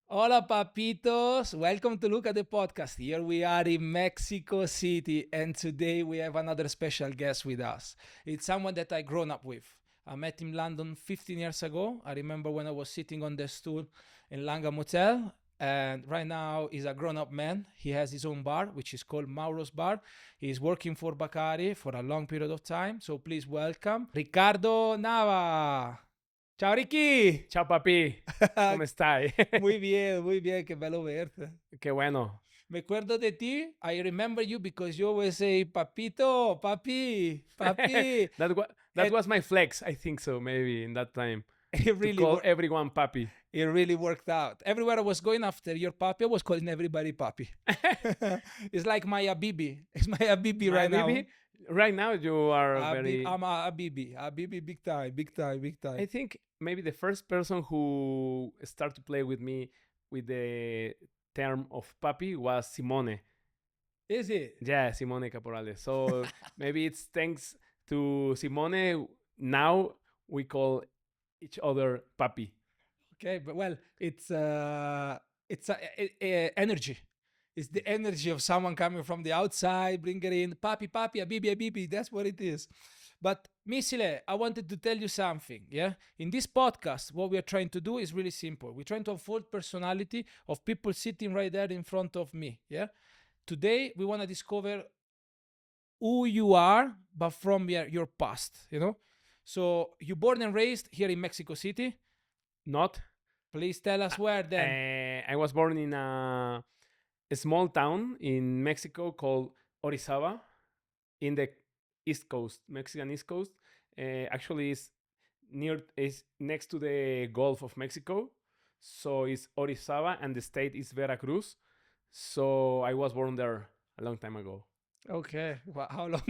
Hola, papitos. Welcome to Luca the podcast. Here we are in Mexico City, and today we have another special guest with us. It's someone that I grown up with. I met in London 15 years ago. I remember when I was sitting on the stool in Langham Hotel, and right now he's a grown up man. He has his own bar, which is called Mauro's Bar. He's working for Bacardí for a long period of time. So please welcome Ricardo Nava. Ciao, Ricky. Ciao papi, ¿cómo estás? Muy bien, qué bello verte. Qué bueno. Me acuerdo de ti. I remember you because you always say, papito, papi, papi. That And was my flex, I think so, maybe in that time, it to really, call everyone papi. it really worked out. Everywhere I was going after your papi, I was calling everybody papi. It's like my Abibi. It's my Abibi My right now. baby, right now you are very. I'm a Abibi. Abibi big time, big time, big time. I think maybe the first person who started to play with me with the term of papi was Simone. Is it? Yeah, Simone Caporale. So maybe it's thanks to Simone. Now we call each other papi. Okay, but well, it's energy. It's the energy of someone coming from the outside, bring it in, papi, papi, abibi, abibi. That's what it is. But Misile, I wanted to tell you something. Yeah, in this podcast, what we are trying to do is really simple. We're trying to unfold personality of people sitting right there in front of me. Yeah, today we want to discover who you are, but from your past. So you born and raised here in Mexico City. Not. Please tell us where then. I was born in a small town in Mexico called Orizaba in the East Coast, Mexican East Coast. Actually, is next to the Gulf of Mexico, so it's Orizaba, and the state is Veracruz. So I was born there a long time ago. Okay. Well, how long?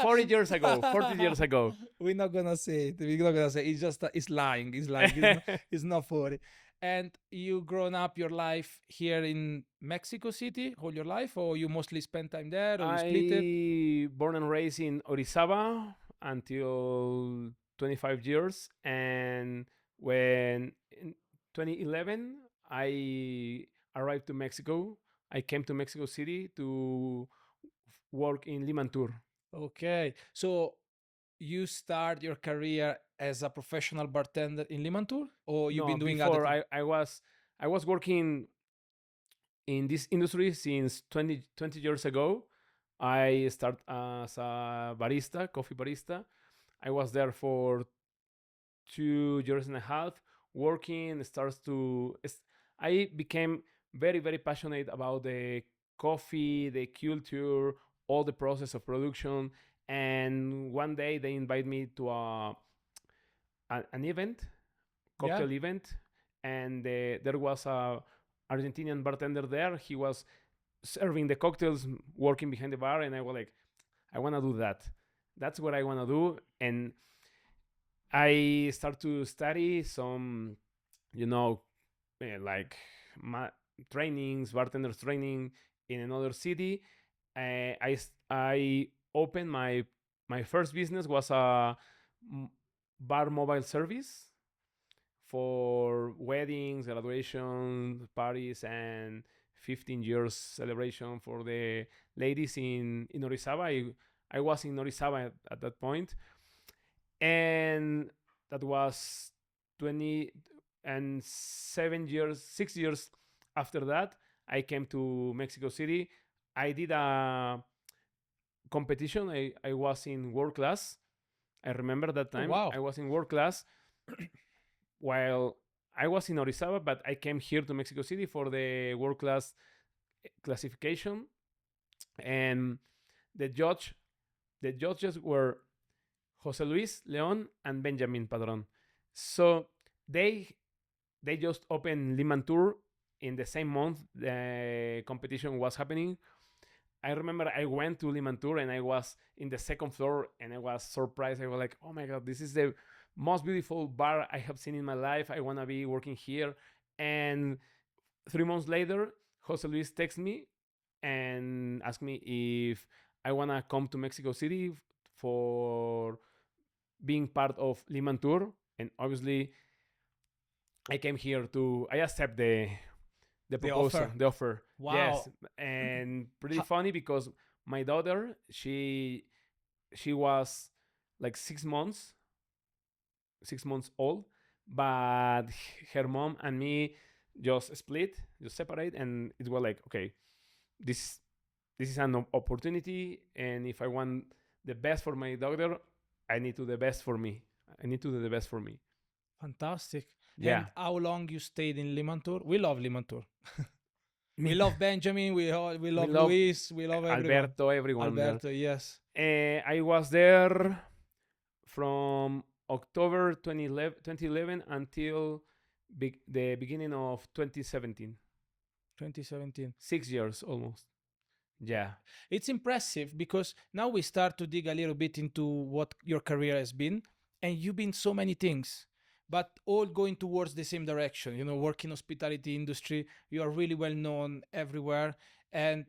40 years ago. 40 years ago. We're not gonna say it. We're not gonna say it. It's just it's lying. It's lying. It's not 40. And you grown up your life here in Mexico City all your life, or you mostly spend time there, or you split it? I born and raised in Orizaba until 25 years, and when in 2011 I arrived to Mexico, I came to Mexico City to work in Limantour. Okay. So you start your career as a professional bartender in Limantour, or you've No, been doing other before things? I was working in this industry since 20 years ago. I started as a barista, coffee barista. I was there for 2 years and a half working. I became very, very passionate about the coffee, the culture, all the process of production. And one day they invite me to an event, Yeah. cocktail event, and there was a Argentinian bartender there. He was serving the cocktails, working behind the bar, and I was like, I want to do that. That's what I want to do. And I start to study some, you know, like trainings, bartenders training in another city. I opened my first business was a bar mobile service for weddings, graduation parties, and 15 years celebration for the ladies in Orizaba. I was in Orizaba at that point, and that was 20 and 7 years, 6 years after that. I came to Mexico City. I did a competition. I was in world class. I remember that Oh time wow. I was in world class while I was in Orizaba, but I came here to Mexico City for the world class classification. And the judge, the judges were Jose Luis Leon and Benjamin Padron. So they they just opened Limantour in the same month the competition was happening. I remember I went to Limantour and I was in the second floor and I was surprised. I was like, oh my god, this is the most beautiful bar I have seen in my life. I want to be working here. And 3 months later, Jose Luis texted me and asked me if I want to come to Mexico City for being part of Limantour. And obviously, I came here to I accept the The proposal, offer. the offer. Yes, Wow. and pretty Ha- funny because my daughter, she was like 6 months, 6 months old, but her mom and me just split, just separate, and it was like, okay, this this is an opportunity, and if I want the best for my daughter, I need to do the best for me. I need to do the best for me. Fantastic. Yeah, And how long you stayed in Limantour? We love Limantour. We me. love Benjamin. We We love love Luis. We love everyone. Alberto, everyone there. Alberto, yes. I was there from October 2011 until the beginning of 2017. 2017. 6 years almost. Yeah. It's impressive because now we start to dig a little bit into what your career has been, and you've been so many things, but all going towards the same direction. Work in hospitality industry, you are really well known everywhere, and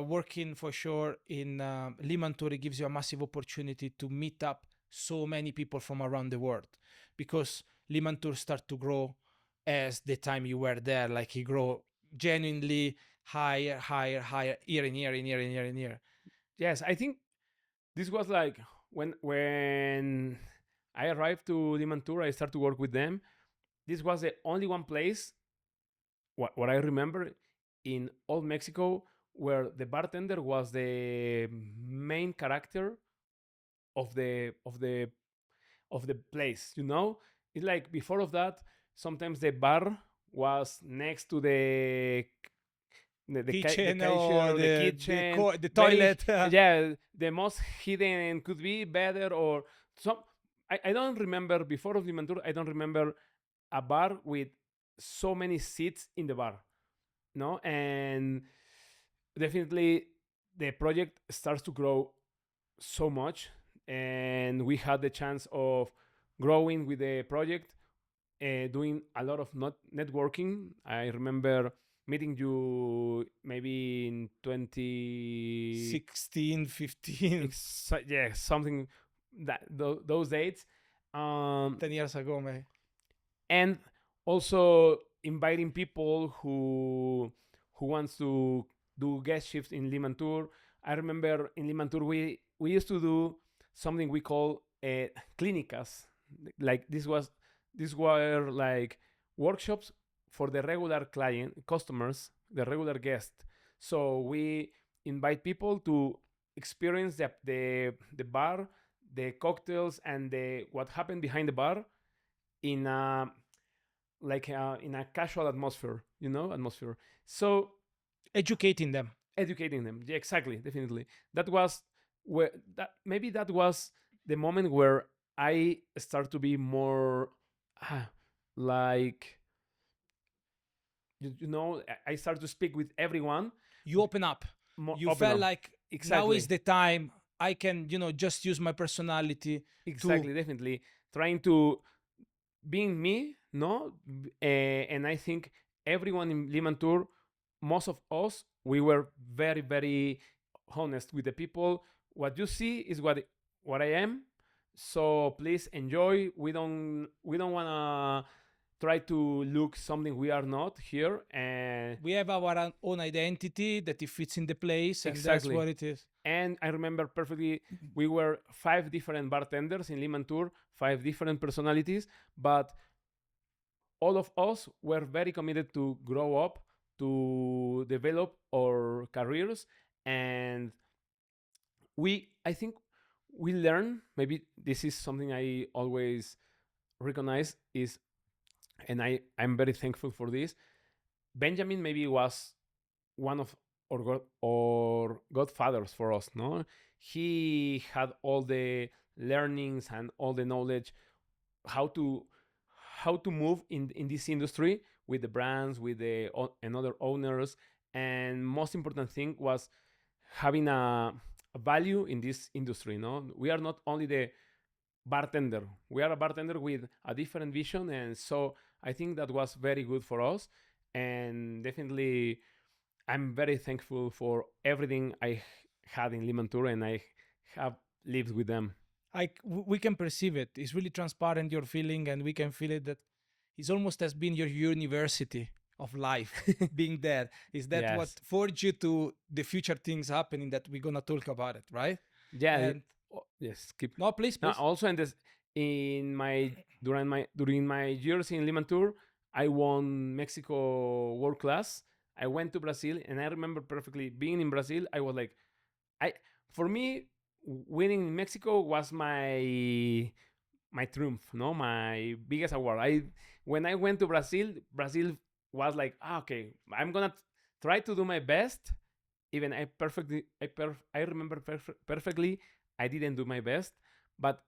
working for sure in Limantour, it gives you a massive opportunity to meet up so many people from around the world, because Limantour start to grow as the time you were there, like he grow genuinely higher, higher, higher, year in year in year in year in year. Yes, I think this was like when I arrived to Limantour, I started to work with them. This was the only one place what I remember in old Mexico where the bartender was the main character of the place. It's like before of that, sometimes the bar was next to the Kitchen kitchen or or the kitchen. the Very toilet. yeah, the most hidden could be better or some. I don't remember before of Limantour. I don't remember a bar with so many seats in the bar. No, and definitely the project starts to grow so much, and we had the chance of growing with the project, doing a lot of not networking. I remember meeting you maybe in 20 16, 15, yeah, something that those dates, 10 years ago, man. and also inviting people who wants to do guest shifts in Limantour. I remember in Limantour we used to do something we call clínicas. Like these were like workshops for the regular client customers, the regular guest. So we invite people to experience the bar, the cocktails, and the what happened behind the bar in a in a casual atmosphere, atmosphere. So Educating them. educating them, yeah, exactly, definitely. That was where that maybe that was the moment where I start to be more ah, like I start to speak with everyone You open up. more You open felt up. like now is Exactly, the time I can, just use my personality to exactly, definitely trying to being me, no, and I think everyone in Limantour, most of us, we were very, very honest with the people. What you see is what I am. So please enjoy. We don't wanna try to look something we are not here. And we have our own identity that it fits in the place, and that's exactly. what it is. And I remember perfectly, we were 5 different bartenders in Limantour, 5 different personalities, but all of us were very committed to grow up, to develop our careers, and I think we learn. Maybe this is something I always recognize is, and I'm very thankful for this. Benjamin maybe was one of our godfathers for us. No, he had all the learnings and all the knowledge how to move in this industry with the brands, with the and other owners, and most important thing was having a value in this industry. No, we are not only the bartender, we are a bartender with a different vision, and so I think that was very good for us, and definitely I'm very thankful for everything I had in Limantour, and I have lived with them. We can perceive it. It's really transparent, your feeling, and we can feel it that it's almost has been your university of life being there. Is that what Yes. forged you to the future things happening that we're gonna talk about it, right? Yeah. And Yes. Keep. no, please, Now, please. also in this, in my during my years in Limantour, I won Mexico World Class. I went to Brazil, and I remember perfectly being in Brazil. I was like, I for me, winning in Mexico was my triumph, no, my biggest award. I When I went to Brazil, Brazil was like, okay, I'm gonna try to do my best. Even I remember perfectly. I didn't do my best, but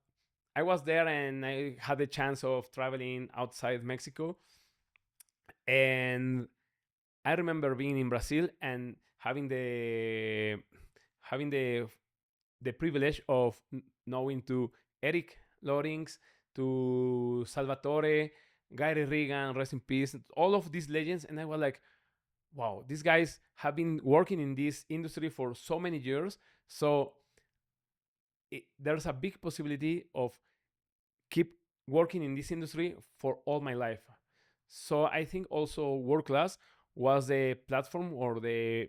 I was there and I had the chance of traveling outside Mexico. And I remember being in Brazil and having the privilege of knowing to Eric Lorings, to Salvatore, Gary Regan, rest in peace, all of these legends. And I was like, wow, these guys have been working in this industry for so many years. So there's a big possibility of keep working in this industry for all my life. So I think also World Class was the platform or the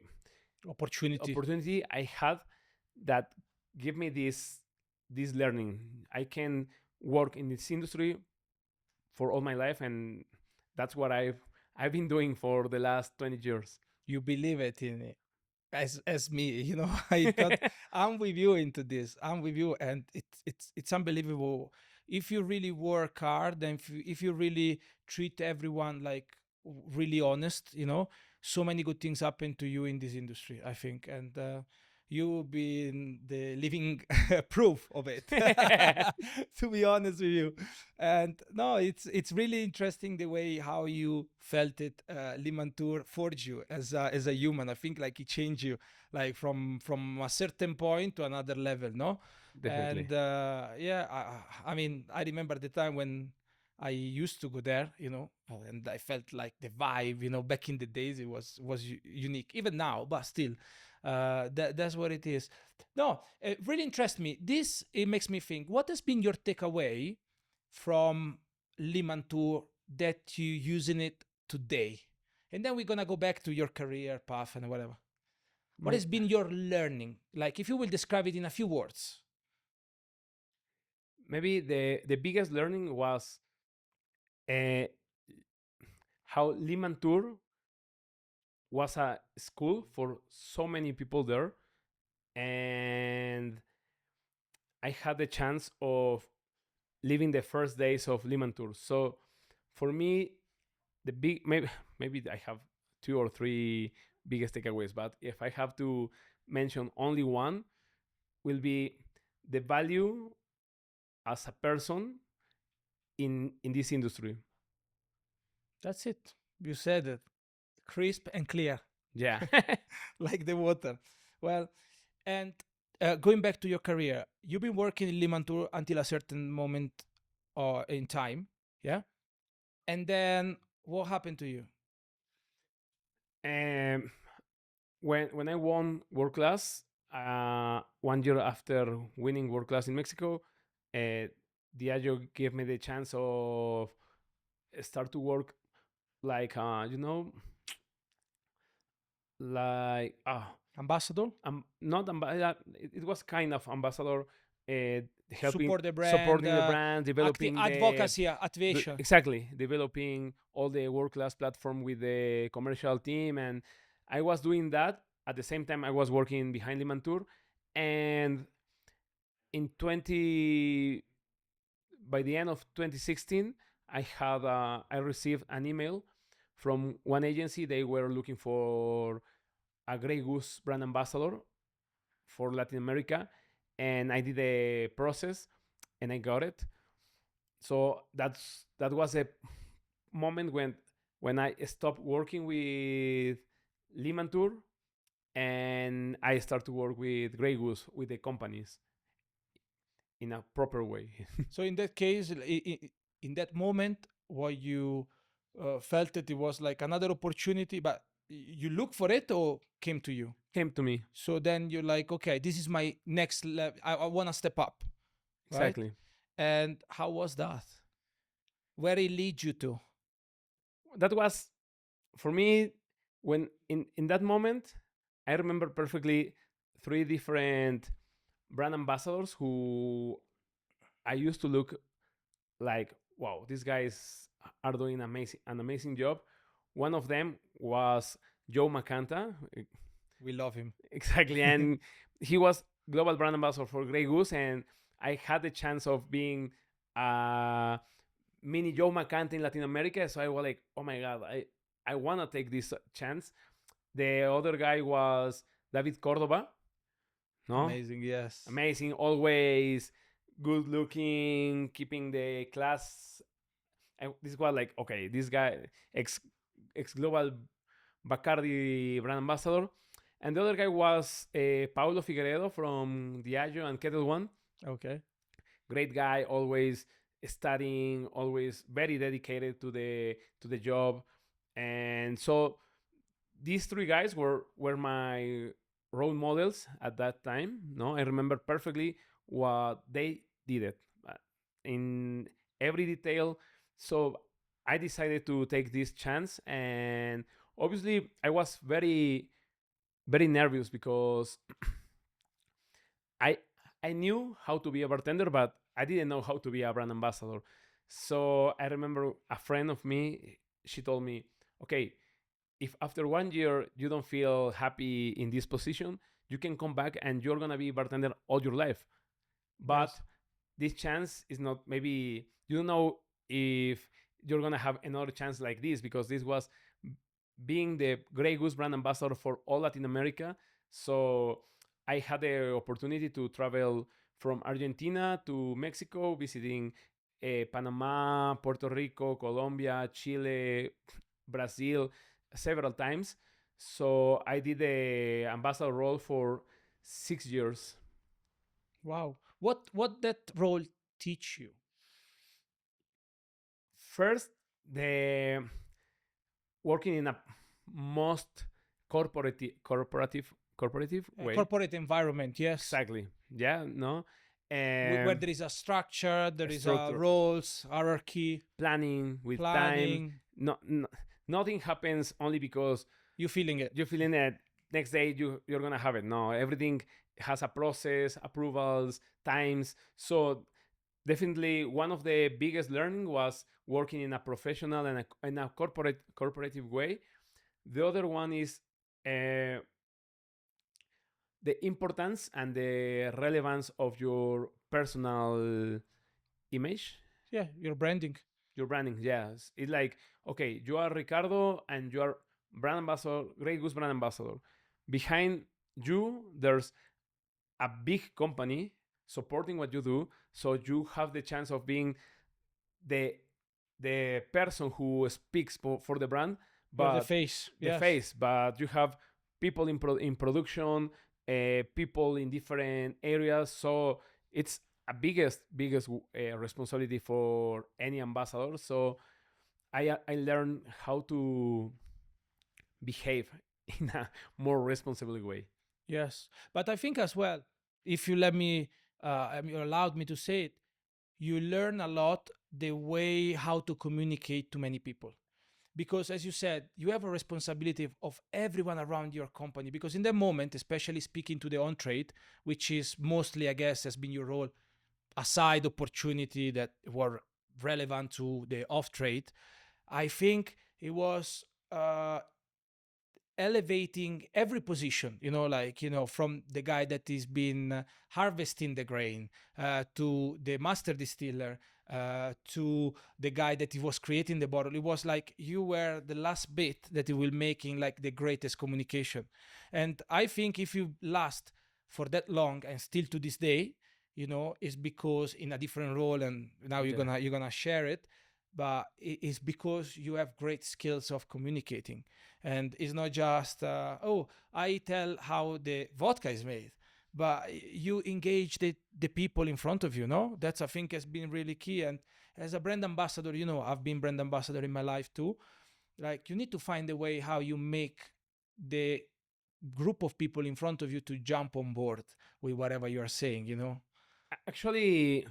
Opportunity. opportunity I had that give me this learning. I can work in this industry for all my life, and that's what I've been doing for the last 20 years. You believe it in it. As me, you know, I thought I'm with you into this. I'm with you, and it's unbelievable. If you really work hard, and if you really treat everyone like really honest, you know, so many good things happen to you in this industry, I think, and you've been the living proof of it. To be honest with you, and no, it's really interesting the way how you felt it. Limantour forged you as a human. I think like it changed you like from a certain point to another level, no? Definitely. And yeah, I mean, I remember the time when I used to go there, you know, and I felt like the vibe, you know, back in the days it was unique, even now, but still, that's what it is. No, it really interests me. This it makes me think. What has been your takeaway from Limantour that you using it today? And then we're gonna go back to your career path and whatever. What My has been your learning? Like, if you will describe it in a few words. maybe the biggest learning was uh, how Limantour was a school for so many people there, and I had the chance of living the first days of Limantour. So for me, the big maybe I have two or three biggest takeaways, but if I have to mention only one, will be the value as a person in this industry. That's it. You said it. Crisp and clear, Yeah. like the water. Well, and going back to your career, you've been working in Limantour until a certain moment in time, yeah? And then what happened to you? um, when I won World Class, 1 year after winning World Class in Mexico, uh, Diageo gave me the chance of start to work like like Ambassador? not it was kind of ambassador, helping Support the brand, supporting the brand, developing advocacy, activation. exactly, developing all the world class platform with the commercial team. And I was doing that at the same time I was working behind Limantour. And in 20 by the end of 2016, I received an email from one agency. They were looking for a Grey Goose brand ambassador for Latin America, and I did the process and I got it. So that was a moment when I stopped working with Limantour and I start to work with Grey Goose, with the companies, in a proper way. So in that case, in that moment, what you felt that it was like another opportunity, but you look for it or came to you? Came to me. So then you're like, okay, this is my next level. I want to step up, right? Exactly. And how was that? Where it lead you to? that was for me when in that moment I remember perfectly three different brand ambassadors who I used to look like, wow, these guys are doing an amazing job. One of them was Joe Macanta, We love him. exactly, and he was global brand ambassador for Grey Goose, and I had the chance of being a mini Joe Macanta in Latin America. So I was like, oh my god, I want to take this chance. The other guy was David Cordova, no, Amazing, yes. amazing, always good looking, keeping the class. This was like, okay, this guy ex global Bacardí brand ambassador, and the other guy was Paulo Figueiredo from Diageo and Kettle One. Okay. Great guy, always studying, always very dedicated to the job, and so these three guys were my role models at that time. No, I remember perfectly what they did it in every detail. So I decided to take this chance, and obviously I was very nervous because I I knew how to be a bartender, but I didn't know how to be a brand ambassador. So I remember a friend of me, she told me, okay, if after 1 year you don't feel happy in this position, you can come back and you're gonna be bartender all your life. But Yes. this chance is not, maybe you don't know if you're gonna have another chance like this, because this was being the Grey Goose brand ambassador for all Latin America. So I had the opportunity to travel from Argentina to Mexico, visiting Panama, Puerto Rico, Colombia, Chile, Brazil several times. So I did the ambassador role for 6 years. Wow. What that role teach you? First, the working in a most corporative way. Corporate environment, yes. Exactly. Yeah. No. Where there is a structure, there is a Structure, roles, hierarchy, planning with time. planning. No, nothing happens only because You feeling it? you're feeling that next day you're gonna have it. No, everything has a process, approvals, times. So definitely one of the biggest learning was working in a professional and in a corporative way. The other one is uh, the importance and the relevance of your personal image, Yeah, your branding. your branding. Yes, it's like, okay, you are Ricardo and you are brand ambassador, Grey Goose brand ambassador. Behind you, there's a big company supporting what you do, so you have the chance of being the the person who speaks for the brand, You're the but face. the Yes. face. But you have people in production, people in different areas. So it's a biggest responsibility for any ambassador. So I learned how to behave in a more responsible way. Yes. But I think as well, if you let me, you allowed me to say it, you learn a lot the way how to communicate to many people. Because as you said, you have a responsibility of everyone around your company. Because in the moment, especially speaking to the on trade, which is mostly, I guess, has been your role, a side opportunity that were relevant to the off trade, I think it was elevating every position, like, from the guy that is been harvesting the grain, to the master distiller, to the guy that he was creating the bottle. It was like you were the last bit that he will making like the greatest communication. And I think if you last for that long and still to this day, is because in a different role, and now you're Yeah. gonna share it, but it's because you have great skills of communicating. And it's not just oh, I tell how the vodka is made, but you engage the people in front of you. No, that's, I think, has been really key. And as a brand ambassador, I've been brand ambassador in my life too. Like, you need to find a way how you make the group of people in front of you to jump on board with whatever you are saying. Actually,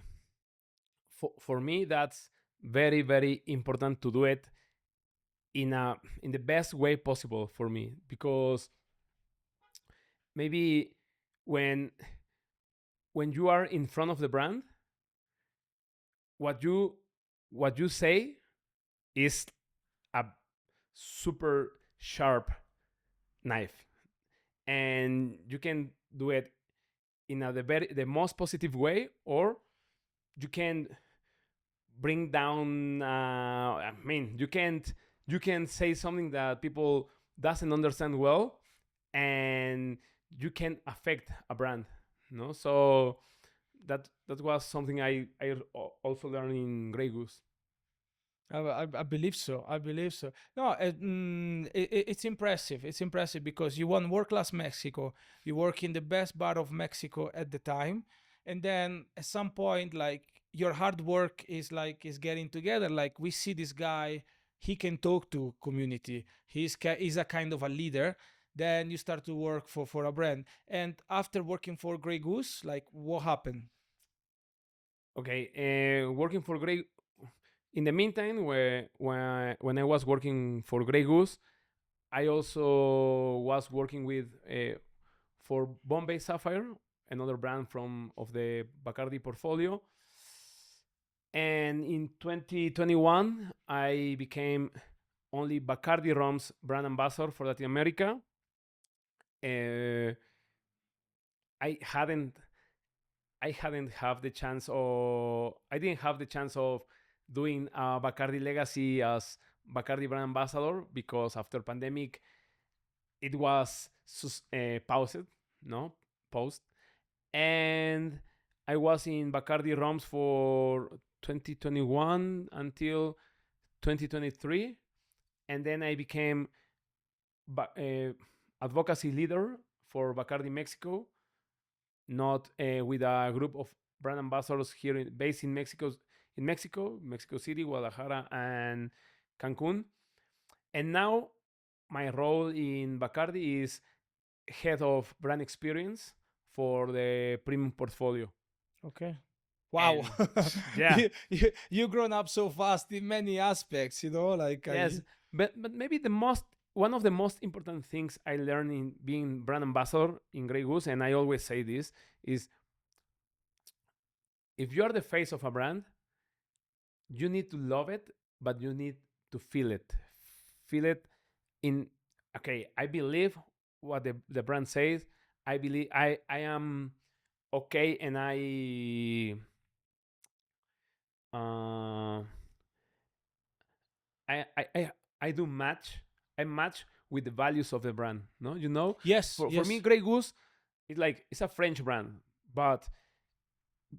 for me, that's very important to do it in the best way possible for me, because maybe when when you are in front of the brand, what you say is a super sharp knife, and you can do it in the most positive way, or you can bring down. I mean, you can say something that people doesn't understand well, and you can affect a brand. No, so that was something I also learned in Grey Goose. I believe so. I believe so. No, it's impressive. It's impressive because you won World Class Mexico. You work in the best bar of Mexico at the time, and then at some point, like your hard work is getting together. Like we see this guy, he can talk to community. He's a kind of a leader. Then you start to work for a brand, and after working for Grey Goose, like what happened? Okay, working for Grey. In the meantime, when I was working for Grey Goose, I also was working with for Bombay Sapphire, another brand from of the Bacardí portfolio. And in 2021, I became only Bacardi Rum's brand ambassador for Latin America. Uh, I hadn't I hadn't have the chance, or I didn't have the chance of doing Bacardi Legacy as Bacardi brand ambassador, because after pandemic it was paused, no post, and I was in Bacardi Rums for 2021 until 2023, and then I became advocacy leader for Bacardi Mexico, not with a group of brand ambassadors here based in Mexico City, Guadalajara, and Cancun. And now my role in Bacardi is head of brand experience for the premium portfolio. Okay. Wow. And yeah, You grown up so fast in many aspects, like yes, but maybe the most one of the most important things I learned in being brand ambassador in Grey Goose, and I always say this, is if you are the face of a brand, you need to love it, but you need to feel it. Feel it in, okay, I believe what the brand says. I believe I am okay, and uh, I I do match. I match with the values of the brand. No, yes, for me, yes. Grey Goose, it's a French brand, but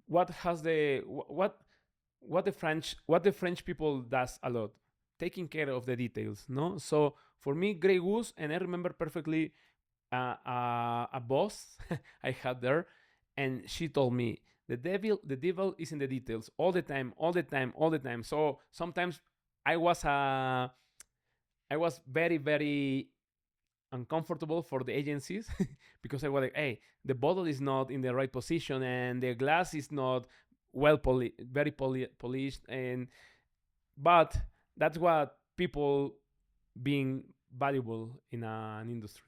what has the what the French people does a lot, taking care of the details. No, so for me, Grey Goose, and I remember perfectly a boss I had there, and she told me the devil is in the details all the time, all the time, all the time. So sometimes I was I was very very uncomfortable for the agencies because I was like, hey, the bottle is not in the right position and the glass is not very polished, and but that's what people being valuable in an industry.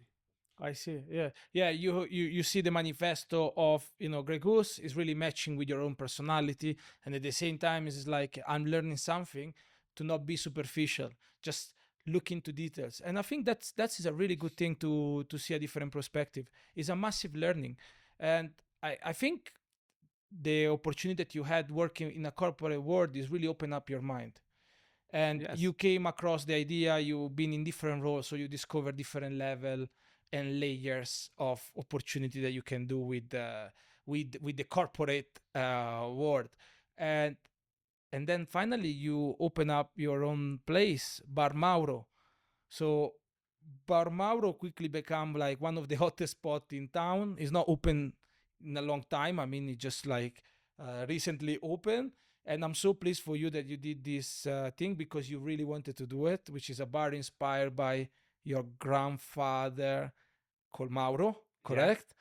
I see. Yeah, yeah. You see the manifesto of Grey Goose is really matching with your own personality, and at the same time, it's like I'm learning something to not be superficial, just look into details. And I think that's a really good thing to see a different perspective. It's a massive learning, and I think the opportunity that you had working in a corporate world is really open up your mind, and Yes. you came across the idea. You've been in different roles, so you discover different level and layers of opportunity that you can do with the corporate world, and then finally you open up your own place, Bar Mauro. So Bar Mauro quickly become like one of the hottest spot in town. It's not open in a long time. I mean, it just like recently opened. And I'm so pleased for you that you did this thing because you really wanted to do it, which is a bar inspired by your grandfather called Mauro. correct?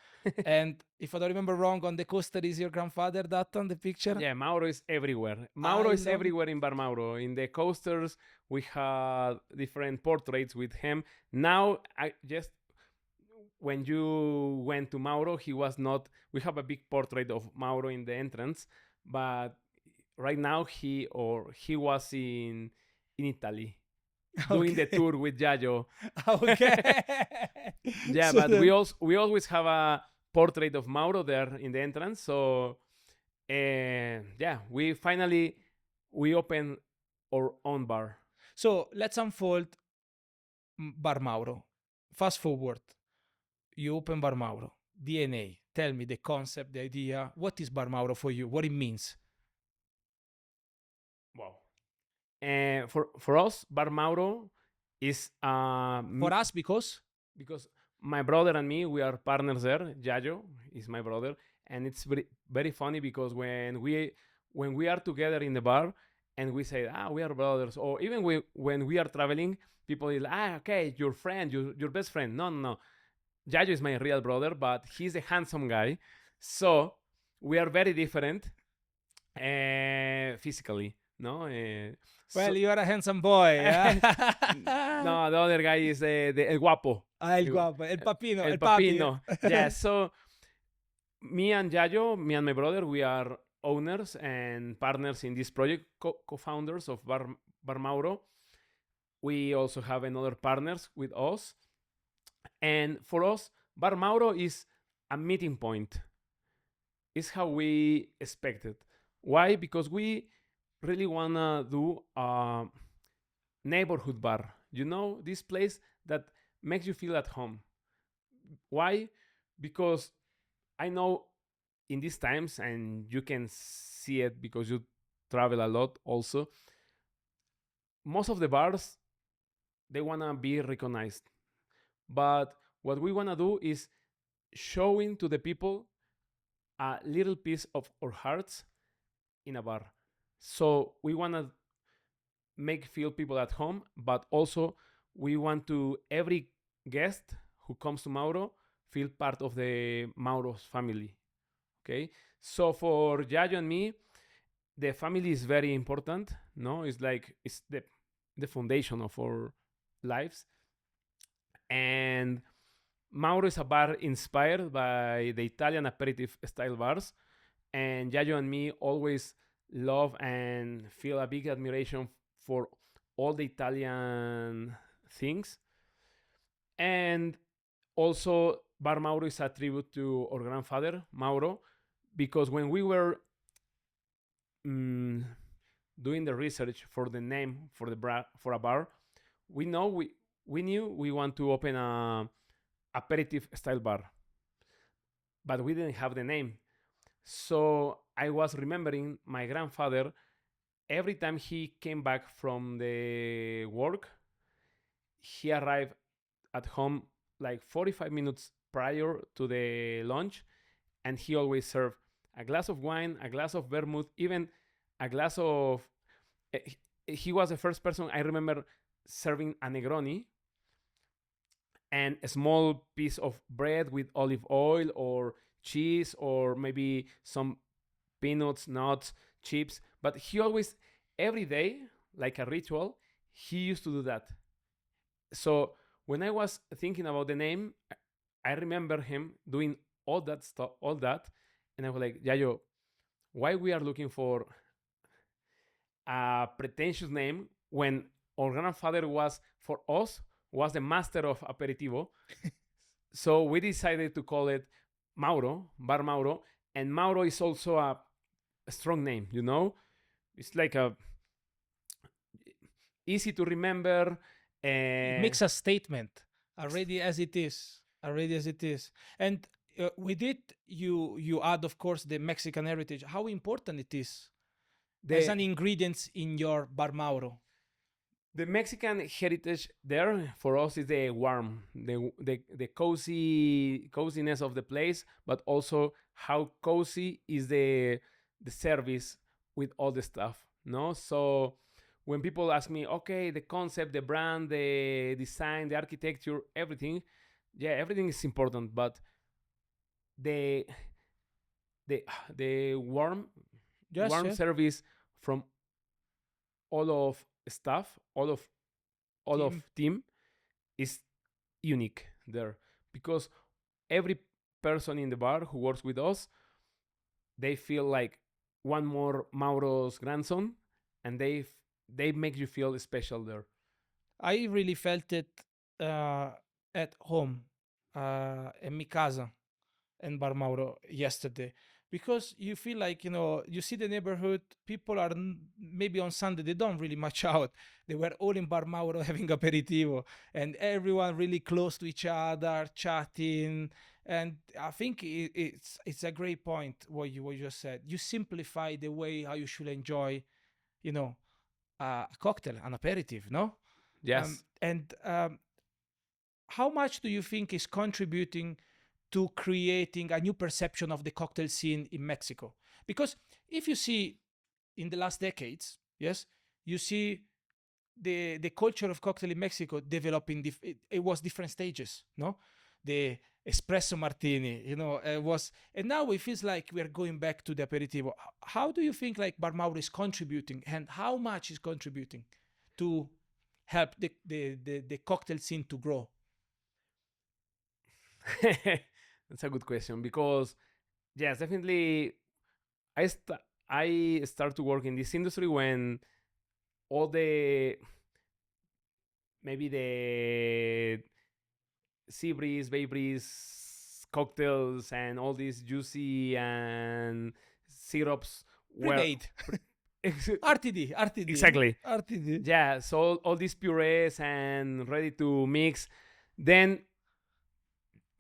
And if I don't remember wrong, on the coaster is your grandfather that on the picture? Yeah, Mauro is everywhere. I Mauro is love it. everywhere in Bar Mauro. In the coasters, we had different portraits with him. Now, I just when you went to Mauro, he was not. We have a big portrait of Mauro in the entrance, but right now he was in Italy doing the Okay. tour with Diageo. Okay. Yeah, So but the- we always have a portrait of Mauro there in the entrance. So yeah, we open our own bar. so let's unfold Bar Mauro. Fast forward. You open Bar Mauro. DNA. Tell me the concept, the idea. What is Bar Mauro for you? What it means? Wow. For us, Bar Mauro is For us, because because my brother and me we are partners there. Jajo is my brother, and it's very funny because when we are together in the bar and we say we are brothers, or even when we are traveling, people is okay, your friend, your best friend. No, no, no. Jajo is my real brother, but he's a handsome guy, so we are very different physically. No, well, you are a handsome boy. Yeah? no, the other guy is el guapo. El guapo, el papino, El el papi. papino. Yeah, so me and Yayo, me and my brother, we are owners and partners in this project, co-founders of Bar Mauro. We also have another partners with us. And for us, Bar Mauro is a meeting point. It's how we expected. Why? Because we really wanna do a neighborhood bar. You know, this place that makes you feel at home. Why? Because I know in these times, and you can see it because you travel a lot also, most of the bars, they wanna be recognized. But what we wanna do is showing to the people a little piece of our hearts in a bar. So we wanna make feel people at home, but also we want to every guest who comes to Mauro feel part of the Mauro's family. Okay, so for Yayo and me, the family is very important. No, it's like it's the foundation of our lives, and Mauro is a bar inspired by the Italian aperitif style bars, and Yayo and me always love and feel a big admiration for all the Italian things. And also, Bar Mauro is a tribute to our grandfather, Mauro, because when we were doing the research for the name for a bar, we knew we want to open a aperitif style bar, but we didn't have the name. So I was remembering my grandfather. Every time he came back from the work, he arrived at home like 45 minutes prior to the lunch, and he always served a glass of wine, a glass of vermouth, even a glass of. He was the first person I remember serving a Negroni and a small piece of bread with olive oil or cheese or maybe some peanuts, nuts, chips. But he always, every day, like a ritual, he used to do that. So when I was thinking about the name, I remember him doing all that stuff, all that, and I was like, Yayo, why we are looking for a pretentious name when our grandfather was, for us, was the master of aperitivo. So we decided to call it Mauro, Bar Mauro, and Mauro is also a strong name, you know? It's like a easy to remember. It makes a statement already as it is. Already as it is. And with it, you add, of course, the Mexican heritage. How important it is as an ingredient in your Bar Mauro? The Mexican heritage there for us is the warm, the coziness of the place, but also how cozy is the service with all the stuff. No, so when people ask me, okay, the concept, the brand, the design, the architecture, everything, yeah, everything is important. But the the the Yes, warm yes. service from all of staff, all of Team. team is unique there, because every person in the bar who works with us, they feel like one more Mauro's grandson, and they make you feel special there. I really felt it uh, at home, in mi casa, in Bar Mauro yesterday, because you feel like, you see the neighborhood. People are maybe on Sunday they don't really much out. They were all in Bar Mauro having aperitivo, and everyone really close to each other, chatting. And I think it's a great point what you just said. You simplify the way how you should enjoy, you know, a cocktail, an aperitif, no? Yes. And how much do you think is contributing to creating a new perception of the cocktail scene in Mexico? Because if you see in the last decades, yes, you see the culture of cocktail in Mexico developing. It was different stages, no? The espresso martini, was, and now it feels like we are going back to the aperitivo. How do you think like Bar Mauro is contributing, and how much is contributing to help the cocktail scene to grow? That's a good question, because yes, definitely I start to work in this industry when all the maybe the sea breeze, bay breeze cocktails and all these juicy and syrups were Pre-made. ex- RTD. exactly. RTD. Yeah, so all these purees and ready to mix. Then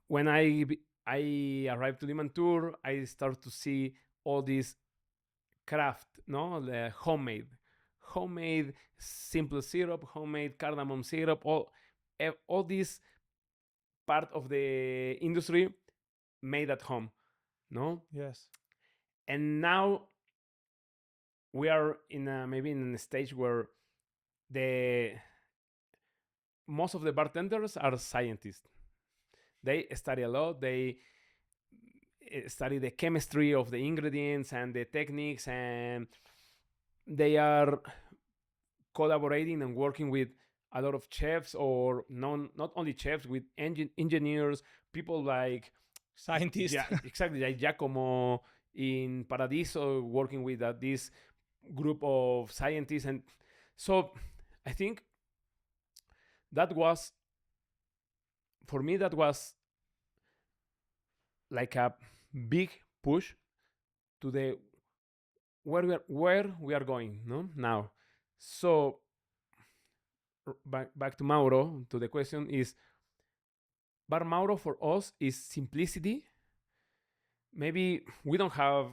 when I arrived to Limantour, I start to see all this craft, no, the homemade simple syrup, homemade cardamom syrup, all this part of the industry made at home, no. Yes. And now we are in maybe in a stage where the most of the bartenders are scientists. They study a lot. They study the chemistry of the ingredients and the techniques, and they are collaborating and working with a lot of chefs, or not only chefs, with engineers, people like Scientist. exactly, like Giacomo in Paradiso, working with this group of scientists. And so I think that was, for me, that was like a big push to the where we are going, no, now. So back to Mauro, to the question is, Bar Mauro for us is simplicity. Maybe we don't have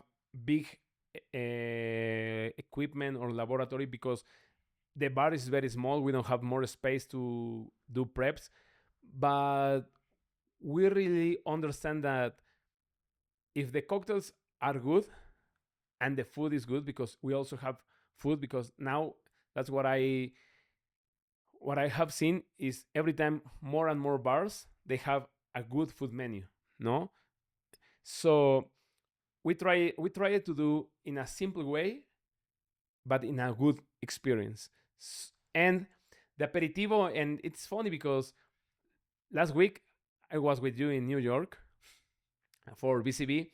big equipment or laboratory, because the bar is very small. We don't have more space to do preps, but we really understand that if the cocktails are good and the food is good, because we also have food, because now that's what I have seen is every time more and more bars, they have a good food menu, no? So we try to do in a simple way, but in a good experience. And the aperitivo, and it's funny because last week I was with you in New York for BCB,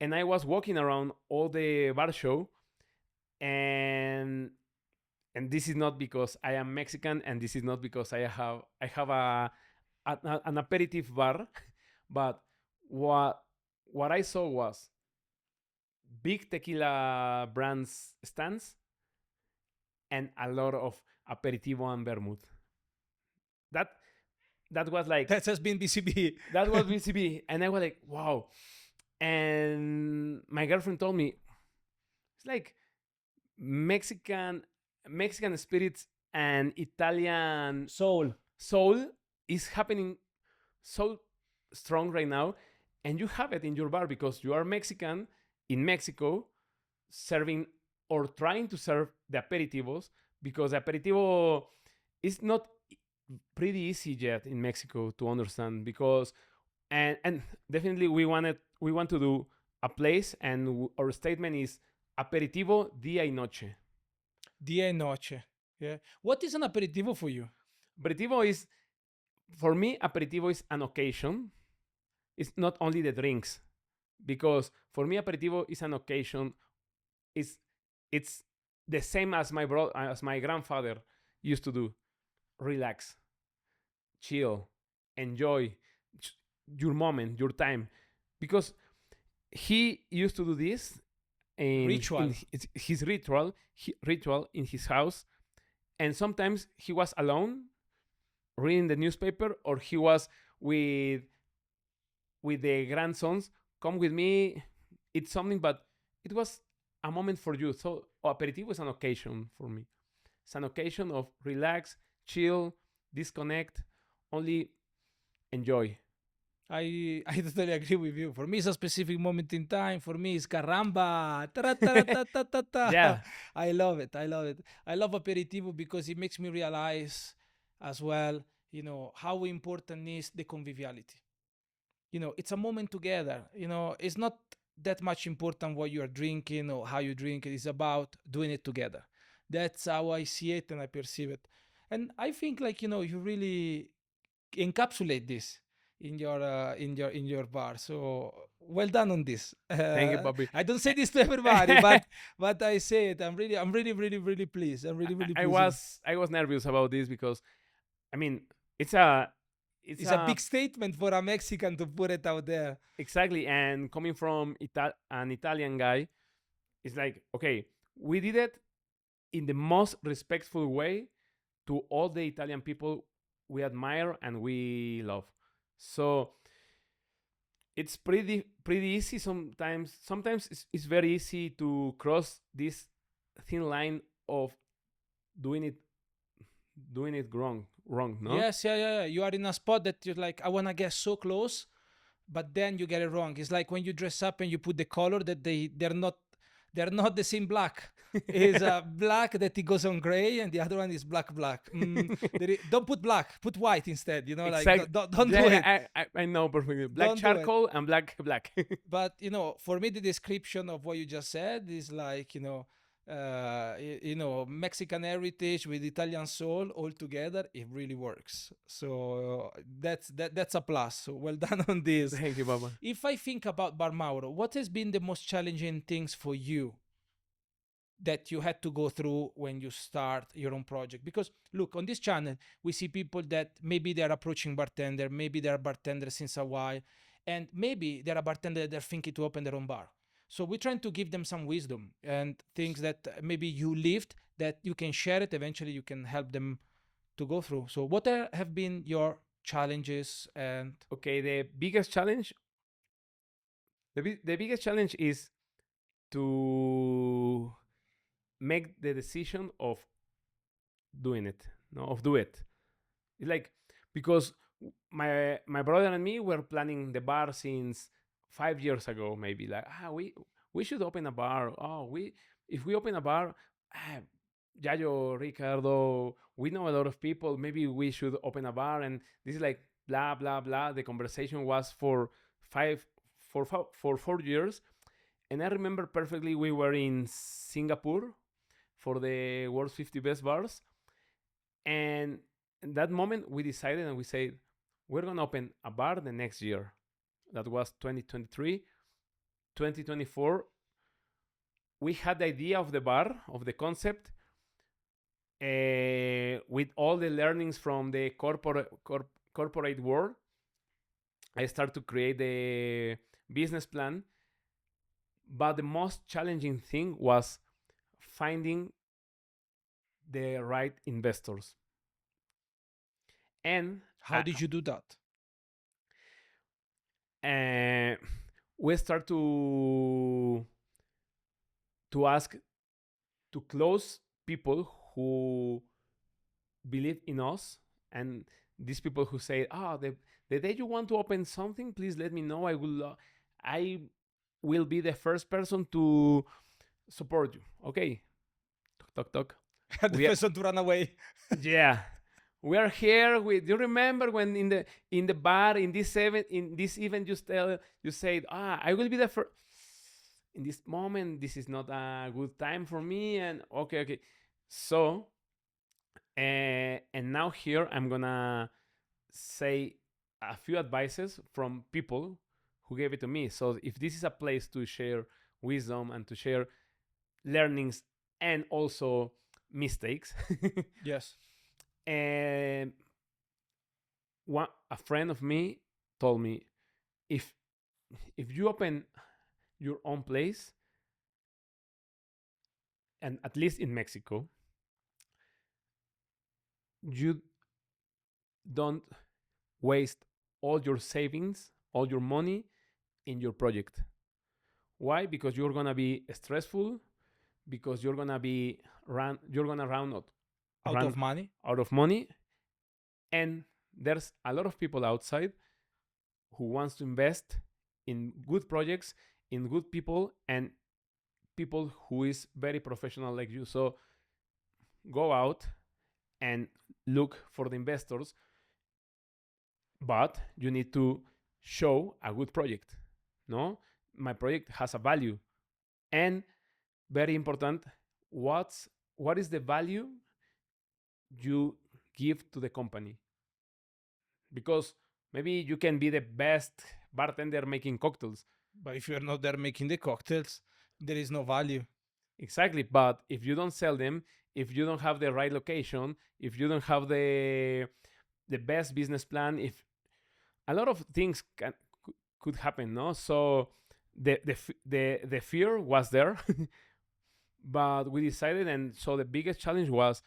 and I was walking around all the bar show, and this is not because I am Mexican, and this is not because I have an aperitif bar, but what I saw was big tequila brands stands and a lot of aperitivo and vermouth. That that was like That has been BCB. that was BCB, and I was like, wow. And my girlfriend told me it's like Mexican Mexican spirits and Italian Soul. soul is happening so strong right now, and you have it in your bar because you are Mexican in Mexico, serving or trying to serve the aperitivos, because the aperitivo is not pretty easy yet in Mexico to understand, because And definitely we want to do a place, and our statement is aperitivo día y noche. Día y noche. Yeah. What is an aperitivo for you? Aperitivo is, for me, aperitivo is an occasion. It's not only the drinks, because for me aperitivo is an occasion. It's the same as my grandfather used to do. Relax, chill, enjoy your moment, your time, because he used to do this Ritual. in his ritual in his house, and sometimes he was alone reading the newspaper, or he was with the grandsons. Come with me, it's something, but it was a moment for you. So aperitivo is an occasion for me. It's an occasion of relax, chill, disconnect, only enjoy. I totally agree with you. For me, it's a specific moment in time. For me, it's caramba. Ta-ra-ta-ra-ta-ta-ta-ta. Yeah, I love it. I love it. I love aperitivo because it makes me realize as well, how important is the conviviality. It's a moment together. It's not that much important what you are drinking or how you drink it. It's about doing it together. That's how I see it and I perceive it. And I think like, you really encapsulate this in your bar. So well done on this. thank you, Bobby. I don't say this to everybody, but I say it. I'm really, really, really pleased. I'm really, really I pleased. was nervous about this because, I mean, it's a It's a big statement for a Mexican to put it out there. exactly, and coming from an Italian guy, it's like, okay, we did it in the most respectful way to all the Italian people we admire and we love. So it's pretty easy sometimes. Sometimes it's very easy to cross this thin line of doing it wrong, no? Yes, yeah. You are in a spot that you're like, I want to get so close, but then you get it wrong. It's like when you dress up and you put the color that they're not the same black. It's black that it goes on gray, and the other one is black. Don't put black, put white instead. Like Exactly. don't do it. I know perfectly. Black Don't do it. charcoal and black. But for me, the description of what you just said is like Mexican heritage with Italian soul all together. It really works. So that's a plus. So well done on this. Thank you, Baba. If I think about Bar Mauro, what has been the most challenging things for you that you had to go through when you start your own project? Because look, on this channel, we see people that maybe they're approaching bartender, maybe they're bartenders since a while, and maybe they're a bartender that they're thinking to open their own bar. So we're trying to give them some wisdom and things that maybe you lived that you can share it. Eventually, you can help them to go through. So what have been your challenges? And Okay, the biggest challenge. The biggest challenge is to make the decision of doing it. No, of do it. It's like, because my brother and me were planning the bar since 5 years ago, maybe. Like, we should open a bar. If we open a bar, Yayo, Ricardo, we know a lot of people. Maybe we should open a bar. And this is like blah blah blah. The conversation was for 4 years, and I remember perfectly. We were in Singapore for the world's 50 best bars, and in that moment we decided and we said we're gonna open a bar the next year. That was 2023. 2024, we had the idea of the bar, of the concept, with all the learnings from the corporate world. I started to create the business plan, but the most challenging thing was finding the right investors. And how did you do that? We start to ask to close people who believe in us, and these people who say, the day you want to open something, please let me know. I will be the first person to support you. Okay, talk. The person to run away. Yeah, we are here. Do you remember when in the bar in this event you said, I will be the first. In this moment, this is not a good time for me. And okay. So, and now here I'm gonna say a few advices from people who gave it to me. So if this is a place to share wisdom and to share learnings and also mistakes, Yes. and a friend of me told me, if you open your own place, and at least in Mexico, you don't waste all your savings, all your money in your project. Why? Because you're gonna be stressful, because you're gonna run Out of money. out of money, and there's a lot of people outside who wants to invest in good projects, in good people, and people who is very professional like you. So go out and look for the investors, but you need to show a good project. No, my project has a value, and very important, what is the value you give to the company? Because maybe you can be the best bartender making cocktails. But if you're not there making the cocktails, there is no value. Exactly. But if you don't sell them, if you don't have the right location, if you don't have the best business plan, if a lot of things could happen, no? So the fear was there, but we decided, and so the biggest challenge was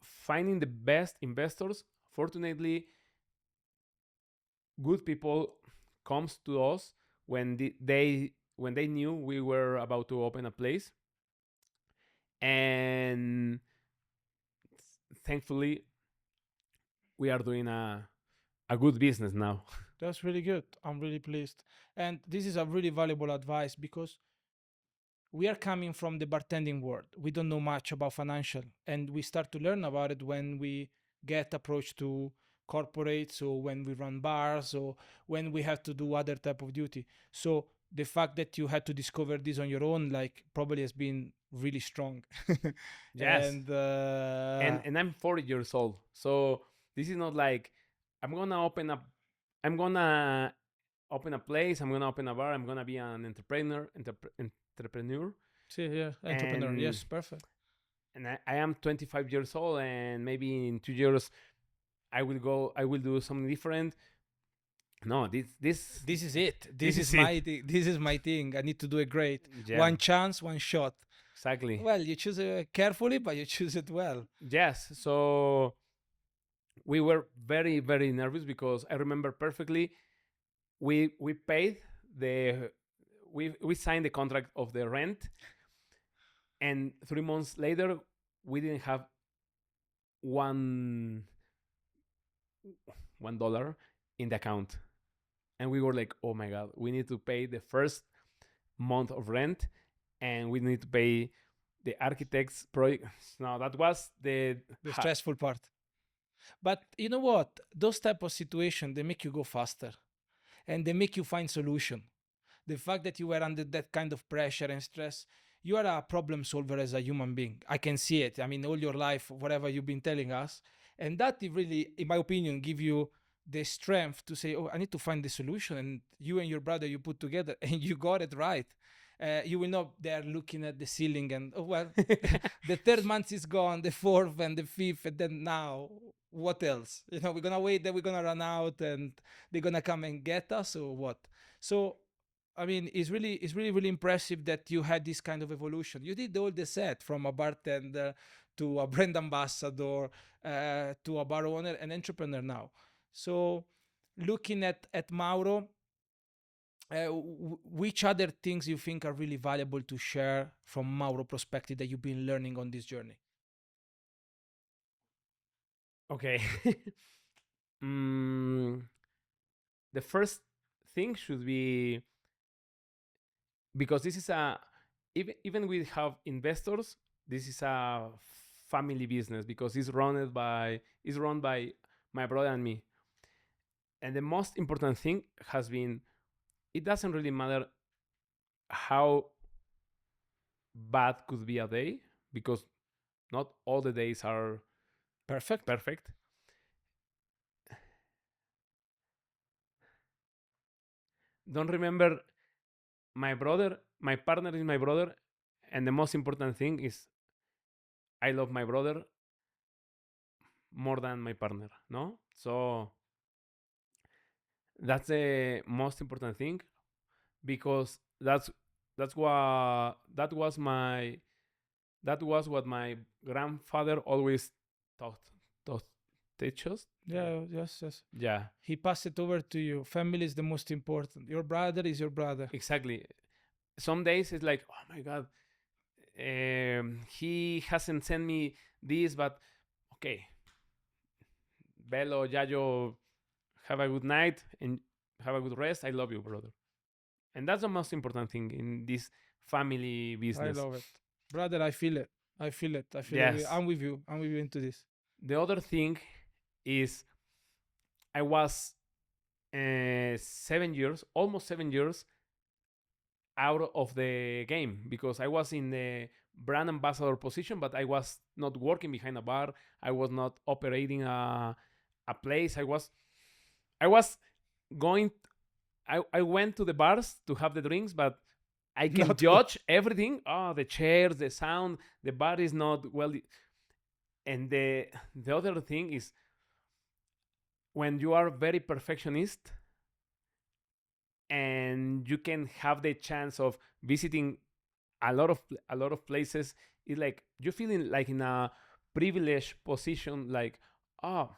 finding the best investors. Fortunately, good people comes to us when they knew we were about to open a place, and thankfully we are doing a good business now. That's really good. I'm really pleased. And this is a really valuable advice because we are coming from the bartending world. We don't know much about financial, and we start to learn about it when we get approached to corporates, or when we run bars, or when we have to do other type of duty. So the fact that you had to discover this on your own, like, probably has been really strong. Yes. And And I'm 40 years old, so this is not like i'm gonna open up I'm gonna open a place, I'm gonna open a bar, I'm gonna be an entrepreneur. see, yeah, entrepreneur. and Yes, perfect. and I am 25 years old, and maybe in 2 years I will do something different. No, This is it. This This is is it. this is my thing. I need to do it great. Yeah, One chance, one shot. exactly. Well, you choose it carefully, but you choose it well. Yes, so we were very very nervous because I remember perfectly, we paid the we signed the contract of the rent, and 3 months later we didn't have one $1 in the account, and we were like, oh my god, we need to pay the first month of rent, and we need to pay the architect's project. No, that was the Stressful part. But you know what? Those type of situation, they make you go faster, and they make you find solution. The fact that you were under that kind of pressure and stress, you are a problem solver as a human being. I can see it. I mean, all your life, whatever you've been telling us, and that it really, in my opinion, give you the strength to say, "Oh, I need to find the solution." And you and your brother, you put together, and you got it right. You will not there looking at the ceiling and, oh well, the third month is gone, the fourth and the fifth, and then now what else? We're gonna wait, then we're gonna run out, and they're gonna come and get us, or what? So I mean, it's really impressive that you had this kind of evolution. You did all the set from a bartender to a brand ambassador, to a bar owner and entrepreneur now. So, looking at Mauro, which other things you think are really valuable to share from Mauro perspective that you've been learning on this journey? okay. mm, the first thing should be, because this is a, even we have investors, this is a family business because it's run by my brother and me. And the most important thing has been it doesn't really matter how bad could be a day because not all the days are perfect. Don't remember my partner is my brother, and the most important thing is I love my brother more than my partner, no? So that's the most important thing because that was my that was what my grandfather always taught taught teach us. Yeah, yes. Yeah, He passed it over to you. Family is the most important. Your brother is your brother. exactly. Some days it's like, oh my god, he hasn't sent me this, but okay, Bello, Yayo, have a good night and have a good rest. I love you, brother. And that's the most important thing in this family I business. love it. Brother, I feel it. I feel it. Yes. I'm with you. I'm with you into this. The other thing is I was 7 years, almost 7 years out of the game because I was in the brand ambassador position, but I was not working behind a bar. I was not operating a place. I was going. I went to the bars to have the drinks, but I can Not judge everything. Oh, the chairs, the sound, the bar is not well. And the other thing is when you are very perfectionist and you can have the chance of visiting a lot of places, it's like you feeling like in a privileged position. Like, oh,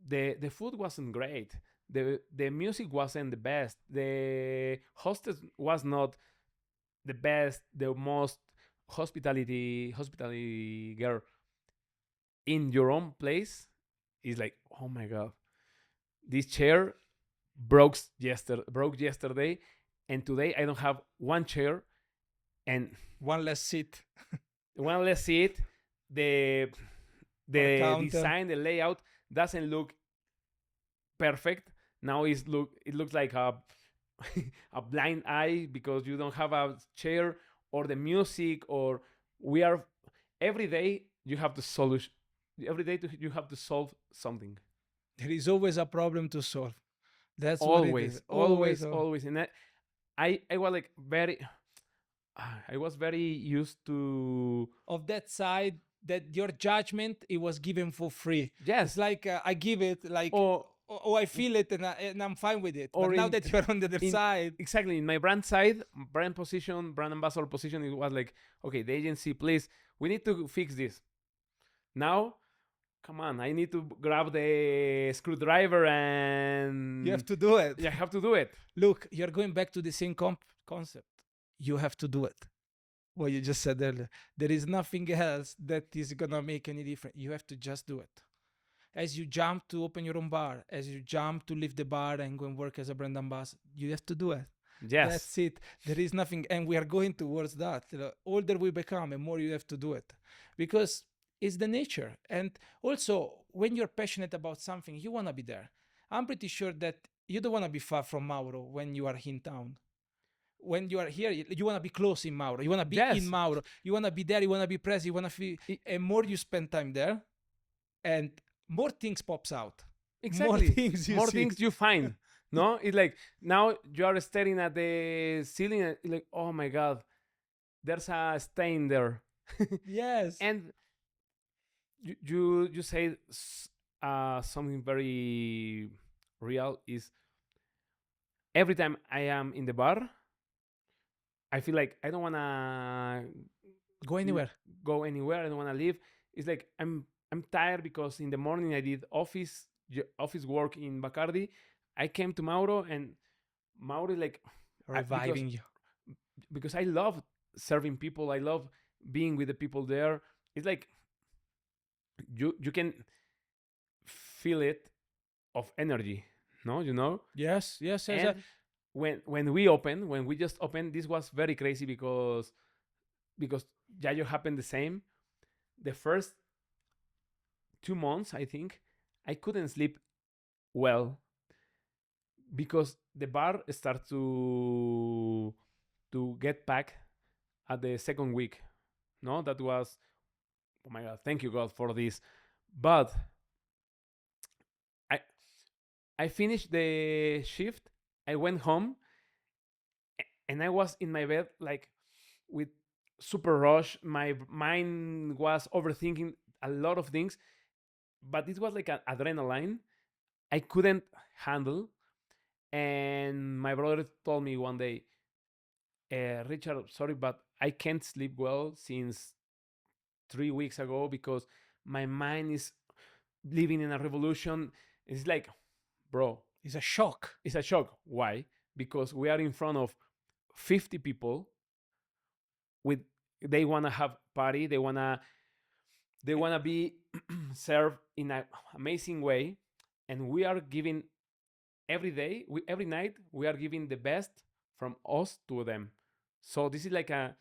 the food wasn't great, the music wasn't the best, the hostess was not the best, the most hospitality girl in your own place. Is like, oh my god, this chair broke yesterday, and today I don't have one chair and One less seat. one less seat. The counter. design, the layout doesn't look perfect. Now it looks like a a blind eye because you don't have a chair or the music, or we are every day you have to you have to solve something. There is always a problem to solve. That's what it Always, is. always. And I was like I was very used to Of that side, that your judgment, it was given for free. yes. It's like I give it like, Or I feel it and I'm fine with it. Or But now in- that you're on the other in- side, exactly in my brand side, brand position, brand ambassador position, it was like, okay, the agency, please, we need to fix this. Now, come on, I need to grab the screwdriver and you have to do it. Yeah, I have to do it. Look, you're going back to the same concept. You have to do it. What you just said earlier. There is nothing else that is going to make any difference. You have to just do it. As you jump to open your own bar, as you jump to leave the bar and go and work as a brand ambassador, you have to do it. Yes. That's it. There is nothing. And we are going towards that. The older we become, the more you have to do it. Because it's the nature. And also, when you're passionate about something, you want to be there. I'm pretty sure that you don't want to be far from Mauro when you are in town. When you are here, you want to be close in Mauro. You want to be Yes. in Mauro. You want to be there. You want to be present. You want to feel. And more you spend time there, and more things pops out. Exactly. More things things you find. No, it's like now you are staring at the ceiling and like, oh my god, there's a stain there. Yes. And you say something very real is every time I am in the bar, I feel like I don't wanna Go anywhere. go anywhere. I don't wanna leave. It's like I'm tired because in the morning I did office work in Bacardí. I came to Mauro and Mauro is like Reviving you. because I love serving people. I love being with the people there. It's like you can feel it of energy, no? You know? Yes. And when we just opened, this was very crazy because Yayo happened the same. the first 2 months, I think, I couldn't sleep well because the bar started to get packed at the second week. No, that was, oh my god, thank you God for this. But I I finished the shift. I went home and I was in my bed like with super rush. My mind was overthinking a lot of things, but it was like an adrenaline I couldn't handle. And my brother told me one day, Richard, sorry, but I can't sleep well since 3 weeks ago because my mind is living in a revolution. It's like, bro, It's a shock. it's a shock. Why? Because we are in front of 50 people with they wanna have party, they wanna be served in an amazing way, and we are giving every day, every night, we are giving the best from us to them. So this is like a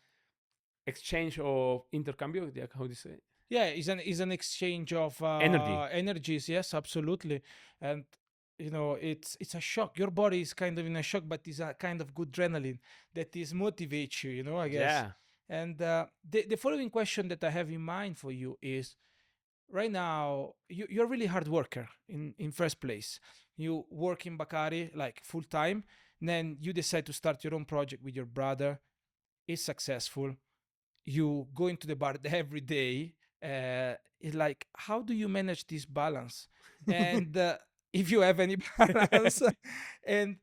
exchange of intercambio. How do you say? Yeah, it's an exchange of Energy. energies. Yes, absolutely. And it's a shock. Your body is kind of in a shock, but it's a kind of good adrenaline that is motivates you. I guess. Yeah. And the following question that I have in mind for you is: right now, you're a really hard worker in first place. You work in Bacardí like full time, then you decide to start your own project with your brother. It's successful. You go into the bar every day. It's like, how do you manage this balance? And if you have any balance, and